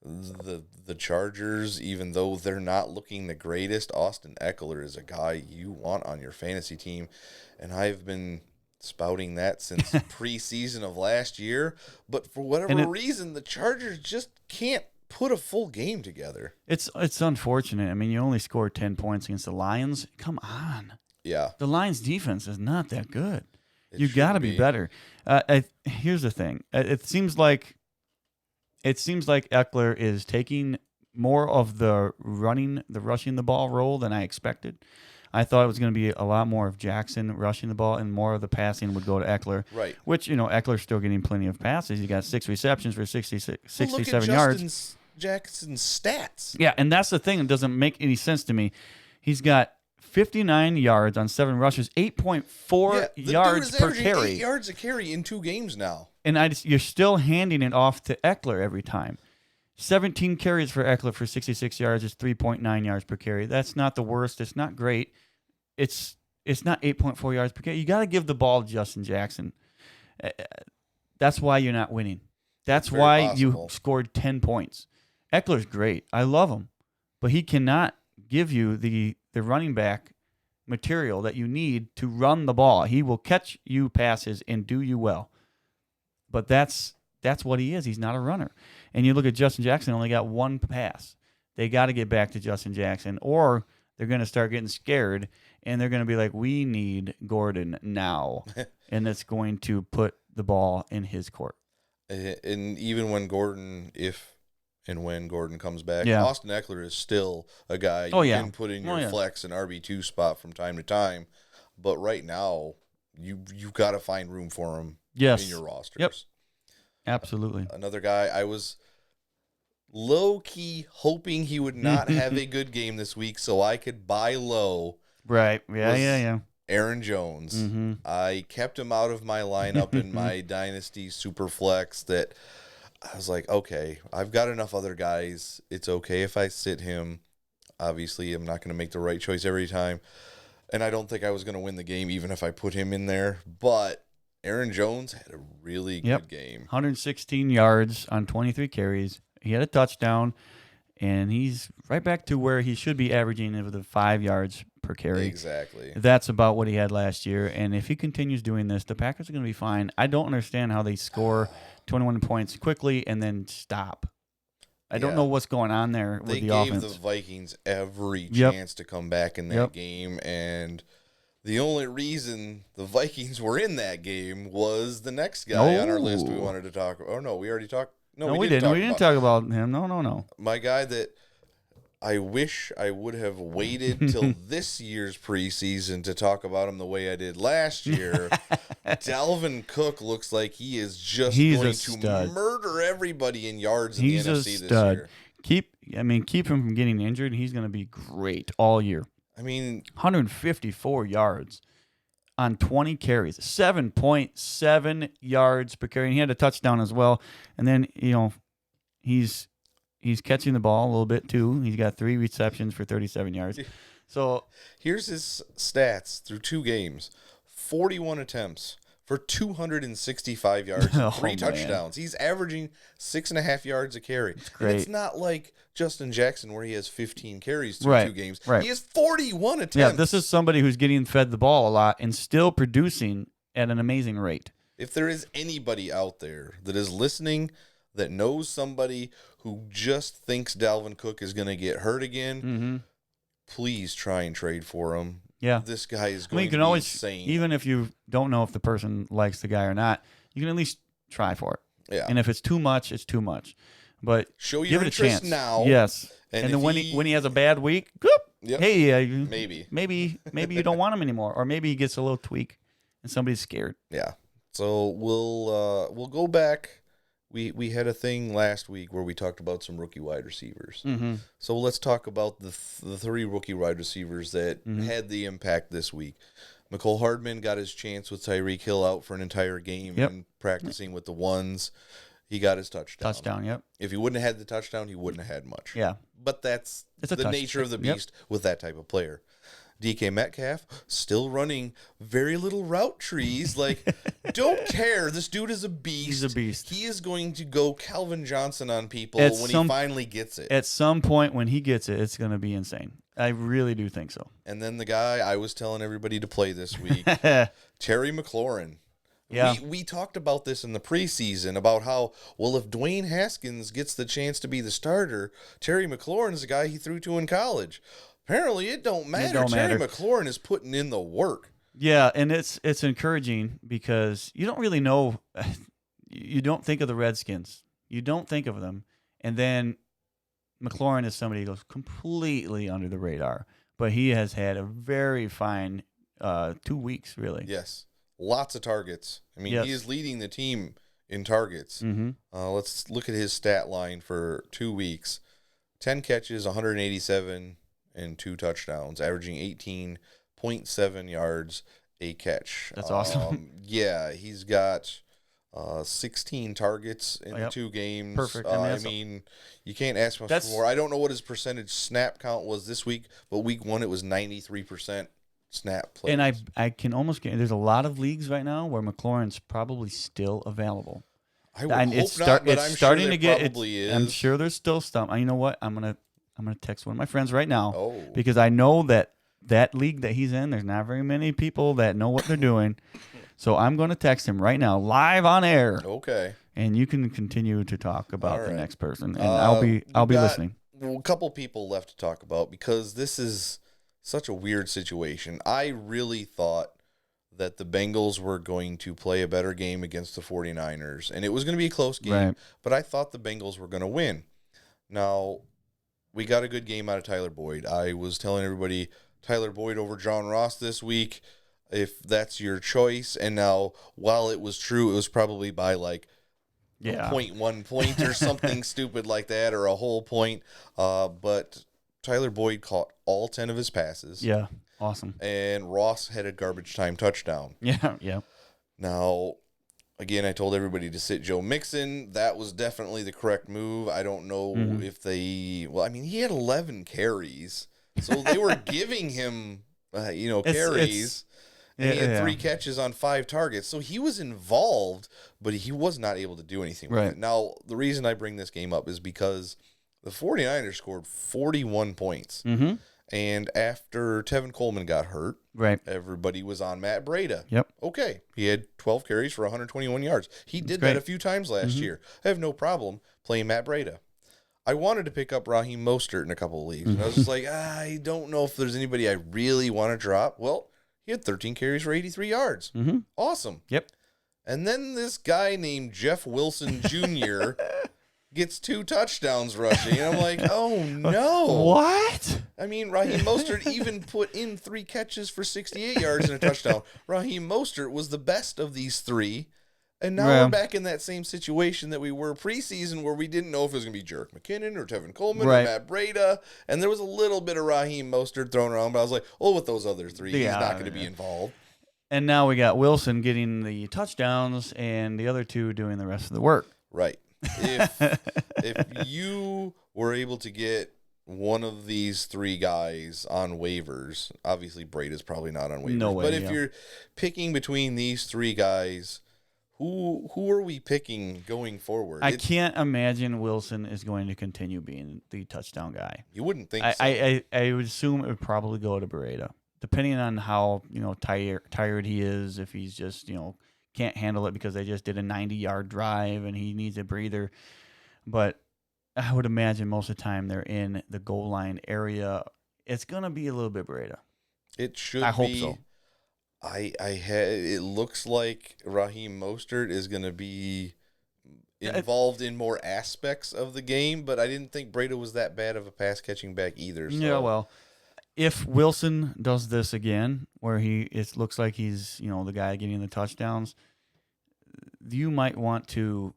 the Chargers, even though they're not looking the greatest, Austin Eckler is a guy you want on your fantasy team. And I've been spouting that since preseason of last year. But for whatever reason, the Chargers just can't put a full game together. It's unfortunate. I mean, you only scored 10 points against the Lions. Come on. Yeah. The Lions' defense is not that good. You should got to be better. Here's the thing. It seems like Eckler is taking more of the rushing the ball role than I expected. I thought it was going to be a lot more of Jackson rushing the ball and more of the passing would go to Eckler. Right. Which, Eckler's still getting plenty of passes. He got 6 receptions for 67 look at yards. Jackson's stats. Yeah, and that's the thing that doesn't make any sense to me. He's got 59 yards on 7 rushes, 8.4 yards per carry. 8 yards a carry in 2 games now. And you're still handing it off to Eckler every time. 17 carries for Eckler for 66 yards is 3.9 yards per carry. That's not the worst. It's not great. It's not 8.4 yards per carry. You got to give the ball to Justin Jackson. That's why you're not winning. That's why you scored 10 points. Eckler's great. I love him. But he cannot give you the running back material that you need to run the ball. He will catch you passes and do you well. But that's what he is. He's not a runner. And you look at Justin Jackson, only got 1 pass. They got to get back to Justin Jackson, or they're going to start getting scared, and they're going to be like, we need Gordon now. And that's going to put the ball in his court. And even when Gordon, when Gordon comes back, Austin Eckler is still a guy you can put in your flex and RB2 spot from time to time. But right now, you've got to find room for him in your rosters. Yep. Absolutely. Another guy, I was low-key hoping he would not have a good game this week so I could buy low. Right. Yeah. Aaron Jones. Mm-hmm. I kept him out of my lineup in my Dynasty Superflex that I was like, okay, I've got enough other guys. It's okay if I sit him. Obviously, I'm not going to make the right choice every time. And I don't think I was going to win the game even if I put him in there. But Aaron Jones had a really good game. 116 yards on 23 carries. He had a touchdown, and he's right back to where he should be averaging with the 5 yards per carry. Exactly. That's about what he had last year. And if he continues doing this, the Packers are going to be fine. I don't understand how they score 21 points quickly and then stop. I don't know what's going on there with the offense. They gave the Vikings every chance to come back in that game, and the only reason the Vikings were in that game was the next guy on our list we wanted to talk about. Oh, no, we already talked. No, we didn't. We didn't talk about him. No. My guy that I wish I would have waited till this year's preseason to talk about him the way I did last year. Dalvin Cook looks like he is just going to murder everybody in yards in the NFC this year. Keep him from getting injured. He's going to be great all year. 154 yards on 20 carries, 7.7 yards per carry. And he had a touchdown as well. And then, he's catching the ball a little bit too. He's got 3 receptions for 37 yards. So here's his stats through 2 games. 41 attempts for 265 yards, 3 touchdowns. He's averaging 6.5 yards a carry. And it's not like Justin Jackson where he has 15 carries through 2 games. Right. He has 41 attempts. Yeah, this is somebody who's getting fed the ball a lot and still producing at an amazing rate. If there is anybody out there that is listening that knows somebody who just thinks Dalvin Cook is going to get hurt again, please try and trade for him. Yeah. This guy is going to be insane. Even if you don't know if the person likes the guy or not, you can at least try for it. Yeah. And if it's too much, it's too much. But show give your it a interest chance. now. Yes. And then when he has a bad week, hey, maybe you don't want him anymore, or maybe he gets a little tweak and somebody's scared. Yeah. So we'll go back. We had a thing last week where we talked about some rookie wide receivers. Mm-hmm. So let's talk about the 3 rookie wide receivers that had the impact this week. McCole Hardman got his chance with Tyreek Hill out for an entire game and practicing with the ones. He got his touchdown. Yep. If he wouldn't have had the touchdown, he wouldn't have had much. Yeah. But that's the nature of the beast with that type of player. DK Metcalf still running very little route trees. Like, don't care. This dude is a beast. He's a beast. He is going to go Calvin Johnson on people At when some- he finally gets it. At some point when he gets it, it's going to be insane. I really do think so. And then the guy I was telling everybody to play this week, Terry McLaurin. Yeah. We talked about this in the preseason about how, well, if Dwayne Haskins gets the chance to be the starter, Terry McLaurin is the guy he threw to in college. Apparently, it don't matter. Terry McLaurin is putting in the work. Yeah, and it's encouraging because you don't really know. You don't think of the Redskins. You don't think of them. And then McLaurin is somebody who goes completely under the radar. But he has had a very fine 2 weeks, really. Yes. Lots of targets. I mean, Yes. he is leading the team in targets. Mm-hmm. Let's look at his stat line for 2 weeks. 10 catches, 187, and 2 touchdowns, averaging 18.7 yards a catch. That's awesome. Yeah, he's got 16 targets in the Yep. 2 games. Perfect. I mean, you can't ask much more. I don't know what his percentage snap count was this week, but week 1 it was 93% snap plays. And I can almost get. There's a lot of leagues right now where McLaurin's probably still available. I would And hope it's not, but it's I'm starting sure to there get. probably is. I'm sure there's still some. You know what? I'm gonna text one of my friends right now Oh. because I know that league that he's in. There's not very many people that know what they're doing. So I'm going to text him right now, live on air, Okay. and you can continue to talk about All the right. next person, and I'll be listening. A couple people left to talk about because this is such a weird situation. I really thought that the Bengals were going to play a better game against the 49ers, and it was going to be a close game, Right. but I thought the Bengals were going to win. Now, we got a good game out of Tyler Boyd. I was telling everybody Tyler Boyd over John Ross this week, if that's your choice. And now, while it was true, it was probably by like 0.1 point or something stupid like that, or a whole point. But Tyler Boyd caught all 10 of his passes. Yeah, awesome. And Ross had a garbage time touchdown. Yeah. Now, again, I told everybody to sit Joe Mixon. That was definitely the correct move. I don't know if they... Well, I mean, he had 11 carries. So they were giving him, carries. And he had 3 catches on 5 targets. So he was involved, but he was not able to do anything with Right. it. Now, the reason I bring this game up is because the 49ers scored 41 points. Mm-hmm. And after Tevin Coleman got hurt, Right. everybody was on Matt Breida. Yep. Okay. He had 12 carries for 121 yards. He did great. that a few times last year. I have no problem playing Matt Breida. I wanted to pick up Raheem Mostert in a couple of leagues. And I was just like, I don't know if there's anybody I really want to drop. Well, he had 13 carries for 83 yards. Mm-hmm. Awesome. Yep. And then this guy named Jeff Wilson Jr. gets 2 touchdowns rushing. And I'm like, oh, no. What? I mean, Raheem Mostert even put in 3 catches for 68 yards and a touchdown. Raheem Mostert was the best of these 3. And now Yeah. we're back in that same situation that we were preseason where we didn't know if it was going to be Jerick McKinnon or Tevin Coleman Right. or Matt Breida. And there was a little bit of Raheem Mostert thrown around, but I was like, with those other 3, he's not going to be involved. And now we got Wilson getting the touchdowns and the other 2 doing the rest of the work. Right. If you were able to get one of these 3 guys on waivers, obviously Breida's probably not on waivers. No way, but if yeah. you're picking between these 3 guys, who are we picking going forward? I can't imagine Wilson is going to continue being the touchdown guy. You wouldn't think so. I would assume it would probably go to Breida, depending on how tired he is. If he's just can't handle it because they just did a 90-yard drive and he needs a breather. But I would imagine most of the time they're in the goal line area. It's gonna be a little bit Breida. It should. I hope so. It looks like Raheem Mostert is going to be involved in more aspects of the game, but I didn't think Breida was that bad of a pass catching back either. So. Yeah, well, if Wilson does this again, where it looks like he's the guy getting the touchdowns, you might want to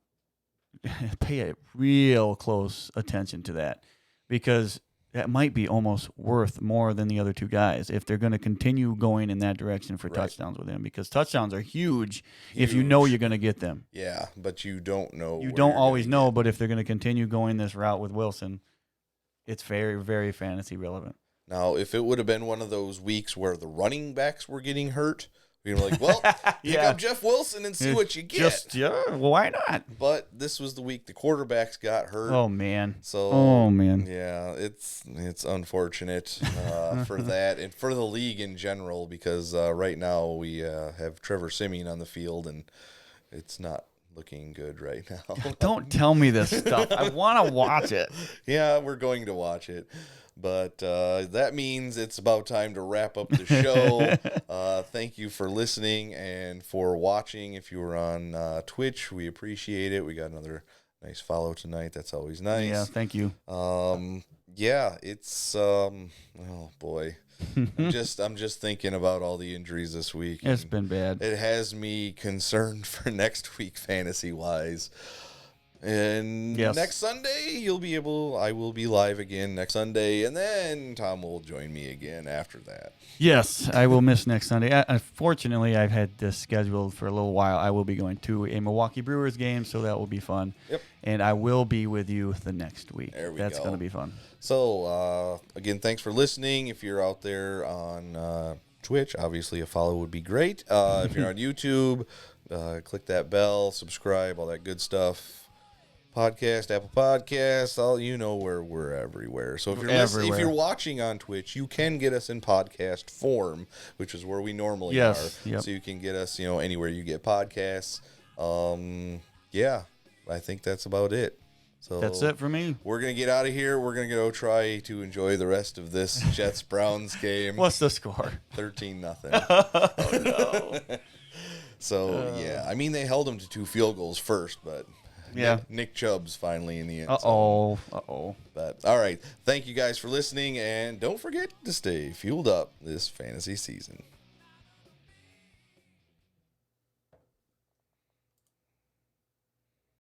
pay a real close attention to that, because that might be almost worth more than the other 2 guys if they're going to continue going in that direction for touchdowns with him, because touchdowns are huge if you know you're going to get them. Yeah, but you don't know. You don't always know, but if they're going to continue going this route with Wilson, it's very, very fantasy relevant. Now, if it would have been one of those weeks where the running backs were getting hurt, we'd be like, well, pick up Jeff Wilson and see what you get. Well, why not? But this was the week the quarterbacks got hurt. Oh, man. So, man. Yeah, it's unfortunate for that and for the league in general because right now we have Trevor Siemian on the field and it's not looking good right now. Don't tell me this stuff. I want to watch it. Yeah, we're going to watch it. But that means it's about time to wrap up the show. Thank you for listening and for watching. If you were on Twitch, we appreciate it. We got another nice follow tonight. That's always nice. Yeah, thank you. Yeah, it's oh boy. I'm just thinking about all the injuries this week. It's been bad. It has me concerned for next week fantasy wise. And next Sunday I will be live again next Sunday, and then Tom will join me again after that. Yes, I will miss next Sunday. Unfortunately, I've had this scheduled for a little while. I will be going to a Milwaukee Brewers game, so that will be fun. Yep. And I will be with you the next week. There we That's go. going to be fun. So, again, thanks for listening. If you're out there on Twitch, obviously a follow would be great. If you're on YouTube, click that bell, subscribe, all that good stuff. Podcast, Apple Podcasts, where we're everywhere. So if you're watching on Twitch, you can get us in podcast form, which is where we normally are. Yep. So you can get us, anywhere you get podcasts. Yeah, I think that's about it. So that's it for me. We're gonna get out of here. We're gonna go try to enjoy the rest of this Jets Browns game. What's the score? 13-0. Oh no. So yeah, I mean they held them to 2 field goals first, but. Yeah. Nick Chubb's finally in the end. Uh-oh. But all right. Thank you guys for listening, and don't forget to stay fueled up this fantasy season.